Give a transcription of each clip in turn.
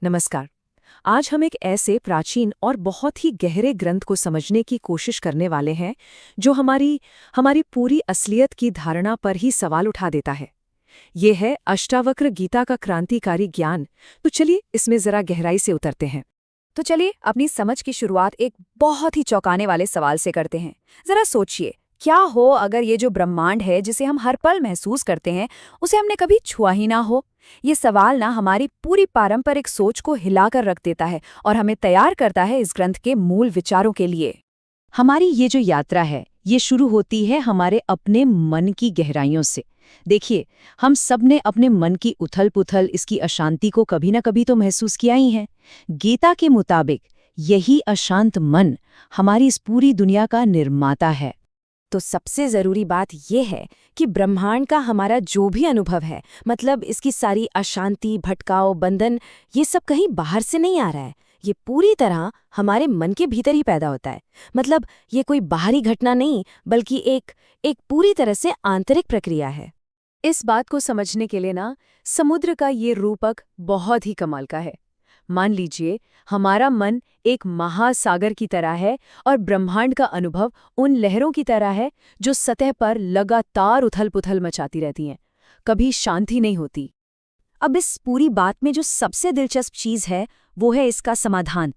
नमस्कार। आज हम एक ऐसे प्राचीन और बहुत ही गहरे ग्रंथ को समझने की कोशिश करने वाले हैं जो हमारी हमारी पूरी असलियत की धारणा पर ही सवाल उठा देता है। ये है अष्टावक्र गीता का क्रांतिकारी ज्ञान। तो चलिए इसमें जरा गहराई से उतरते हैं। तो चलिए अपनी समझ की शुरुआत एक बहुत ही चौंकाने वाले सवाल से करते हैं। जरा सोचिए, क्या हो अगर ये जो ब्रह्मांड है जिसे हम हर पल महसूस करते हैं उसे हमने कभी छुआ ही ना हो। ये सवाल ना हमारी पूरी पारंपरिक सोच को हिलाकर रख देता है और हमें तैयार करता है इस ग्रंथ के मूल विचारों के लिए। हमारी ये जो यात्रा है ये शुरू होती है हमारे अपने मन की गहराइयों से। देखिए, हम सब ने अपने मन की उथल-पुथल, इसकी अशांति को कभी न कभी तो महसूस किया ही है। गीता के मुताबिक यही अशांत मन हमारी इस पूरी दुनिया का निर्माता है। तो सबसे जरूरी बात यह है कि ब्रह्मांड का हमारा जो भी अनुभव है, मतलब इसकी सारी अशांति, भटकाव, बंधन, ये सब कहीं बाहर से नहीं आ रहा है। ये पूरी तरह हमारे मन के भीतर ही पैदा होता है। मतलब ये कोई बाहरी घटना नहीं, बल्कि एक पूरी तरह से आंतरिक प्रक्रिया है। इस बात को समझने के लिए ना समुद्र का ये रूपक बहुत ही कमाल का है। मान लीजिए हमारा मन एक महासागर की तरह है और ब्रह्मांड का अनुभव उन लहरों की तरह है जो सतह पर लगातार उथल-पुथल मचाती रहती हैं। कभी शांति नहीं होती। अब इस पूरी बात में जो सबसे दिलचस्प चीज है वो है इसका समाधान।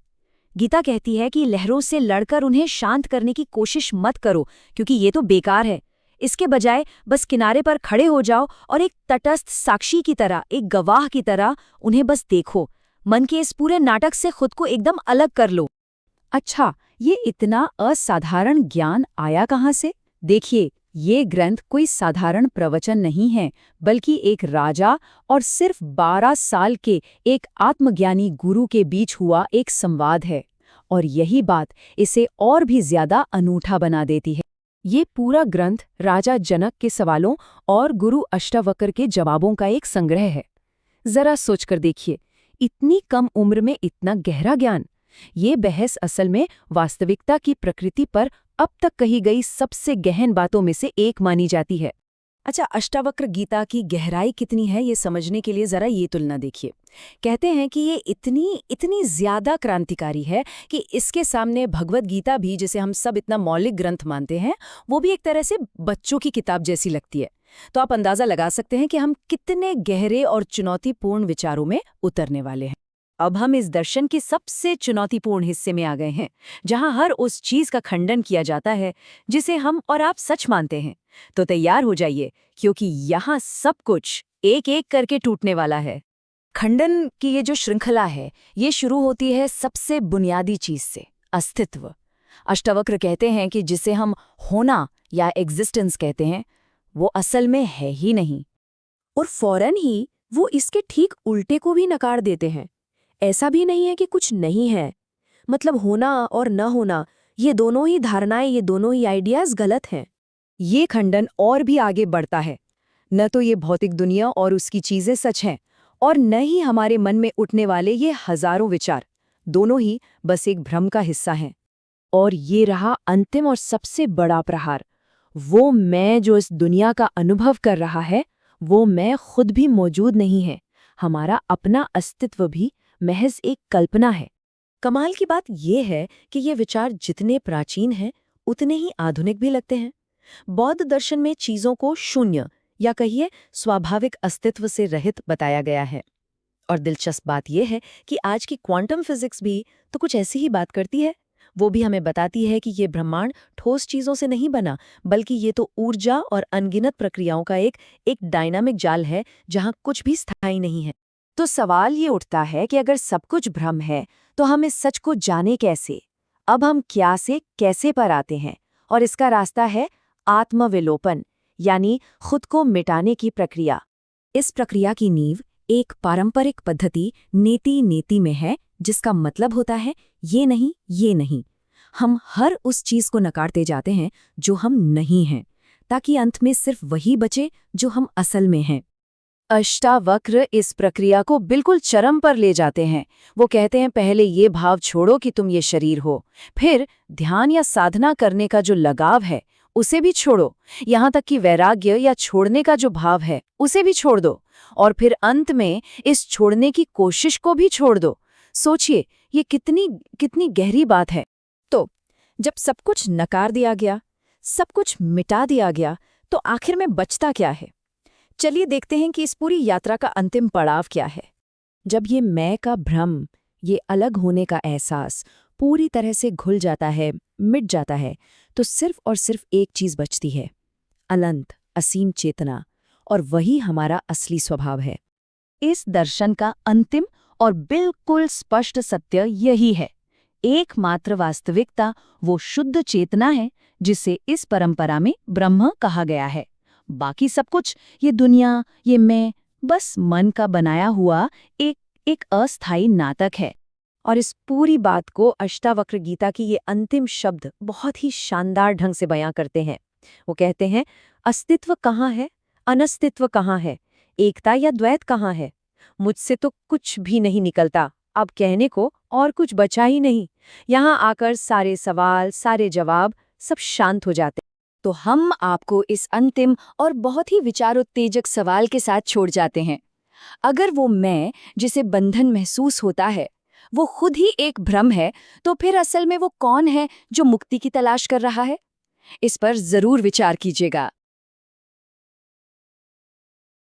गीता कहती है कि लहरों से लड़कर उन्हें शांत करने की कोशिश मत करो, क्योंकि ये तो बेकार है। इसके बजाय बस किनारे पर खड़े हो जाओ और एक तटस्थ साक्षी की तरह, एक गवाह की तरह उन्हें बस देखो। मन के इस पूरे नाटक से खुद को एकदम अलग कर लो। अच्छा, ये इतना असाधारण ज्ञान आया कहाँ से? देखिए, ये ग्रंथ कोई साधारण प्रवचन नहीं है, बल्कि एक राजा और सिर्फ 12 साल के एक आत्मज्ञानी गुरु के बीच हुआ एक संवाद है। और यही बात इसे और भी ज्यादा अनूठा बना देती है। ये पूरा ग्रंथ राजा जनक के सवालों और गुरु अष्टावक्र के जवाबों का एक संग्रह है। जरा सोचकर देखिए, इतनी कम उम्र में इतना गहरा ज्ञान। ये बहस असल में वास्तविकता की प्रकृति पर अब तक कही गई सबसे गहन बातों में से एक मानी जाती है। अच्छा, अष्टावक्र गीता की गहराई कितनी है ये समझने के लिए जरा ये तुलना देखिए। कहते हैं कि ये इतनी ज्यादा क्रांतिकारी है कि इसके सामने भगवत गीता भी, जिसे हम सब इतना मौलिक ग्रंथ मानते हैं, वो भी एक तरह से बच्चों की किताब जैसी लगती है। तो आप अंदाजा लगा सकते हैं कि हम कितने गहरे और चुनौतीपूर्ण विचारों में उतरने वाले हैं। अब हम इस दर्शन के सबसे चुनौतीपूर्ण हिस्से में आ गए हैं, जहां हर उस चीज का खंडन किया जाता है जिसे हम और आप सच मानते हैं। तो तैयार हो जाइए, क्योंकि यहाँ सब कुछ एक एक करके टूटने वाला है। खंडन की ये जो श्रृंखला है, ये शुरू होती है सबसे बुनियादी चीज से, अस्तित्व। अष्टावक्र कहते हैं कि जिसे हम होना या एग्जिस्टेंस कहते हैं, वो असल में है ही नहीं। और फौरन ही वो इसके ठीक उल्टे को भी नकार देते हैं। ऐसा भी नहीं है कि कुछ नहीं है। मतलब होना और न होना, ये दोनों ही धारणाएं, ये दोनों ही आइडियाज गलत हैं। ये खंडन और भी आगे बढ़ता है। न तो ये भौतिक दुनिया और उसकी चीजें सच हैं, और न ही हमारे मन में उठने वाले ये हजारों विचार। दोनों ही बस एक भ्रम का हिस्सा हैं। और ये रहा अंतिम और सबसे बड़ा प्रहार। वो मैं जो इस दुनिया का अनुभव कर रहा है, वो मैं खुद भी मौजूद नहीं है। हमारा अपना अस्तित्व भी महज एक कल्पना है। कमाल की बात यह है कि ये विचार जितने प्राचीन हैं, उतने ही आधुनिक भी लगते हैं। बौद्ध दर्शन में चीजों को शून्य या कहिए स्वाभाविक अस्तित्व से रहित बताया गया है। और दिलचस्प बात यह है कि आज की क्वांटम फिजिक्स भी तो कुछ ऐसी ही बात करती है। वो भी हमें बताती है कि ये ब्रह्मांड ठोस चीजों से नहीं बना, बल्कि ये तो ऊर्जा और अनगिनत प्रक्रियाओं का एक डायनामिक जाल है, जहां कुछ भी स्थायी नहीं है। तो सवाल ये उठता है कि अगर सब कुछ भ्रम है, तो हम इस सच को जाने कैसे? अब हम क्या से कैसे पर आते हैं? और इसका रास्ता है आत्मविलोपन, यानी खुद को मिटाने की प्रक्रिया। इस प्रक्रिया की नींव एक पारंपरिक पद्धति नेति में है, जिसका मतलब होता है ये नहीं। हम हर उस चीज को नकारते जाते हैं जो हम नहीं हैं, ताकि अंत में सिर्फ वही बचे जो हम असल में हैं। अष्टावक्र इस प्रक्रिया को बिल्कुल चरम पर ले जाते हैं। वो कहते हैं, पहले ये भाव छोड़ो कि तुम ये शरीर हो, फिर ध्यान या साधना करने का जो लगाव है उसे भी छोड़ो। यहाँ तक कि वैराग्य या छोड़ने का जो भाव है उसे भी छोड़ दो। और फिर अंत में इस छोड़ने की कोशिश को भी छोड़ दो। सोचिए, ये कितनी कितनी गहरी बात है। तो जब सब कुछ नकार दिया गया, सब कुछ मिटा दिया गया, तो आखिर में बचता क्या है? चलिए देखते हैं कि इस पूरी यात्रा का अंतिम पड़ाव क्या है। जब ये मैं का भ्रम, ये अलग होने का एहसास पूरी तरह से घुल जाता है, मिट जाता है, तो सिर्फ और सिर्फ एक चीज बचती है, अनंत असीम चेतना, और वही हमारा असली स्वभाव है। इस दर्शन का अंतिम और बिल्कुल स्पष्ट सत्य यही है। एकमात्र वास्तविकता वो शुद्ध चेतना है जिसे इस परंपरा में ब्रह्म कहा गया है। बाकी सब कुछ, ये दुनिया, ये मैं, बस मन का बनाया हुआ एक अस्थायी नाटक है। और इस पूरी बात को अष्टावक्र गीता की ये अंतिम शब्द बहुत ही शानदार ढंग से बयां करते हैं। वो कहते हैं, अस्तित्व कहाँ है, अनस्तित्व कहाँ है, एकता या द्वैत कहाँ है? मुझसे तो कुछ भी नहीं निकलता, अब कहने को और कुछ बचा ही नहीं। यहाँ आकर सारे सवाल, सारे जवाब सब शांत हो जाते। तो हम आपको इस अंतिम और बहुत ही विचारोत्तेजक सवाल के साथ छोड़ जाते हैं। अगर वो मैं जिसे बंधन महसूस होता है वो खुद ही एक भ्रम है, तो फिर असल में वो कौन है जो मुक्ति की तलाश कर रहा है? इस पर जरूर विचार कीजिएगा।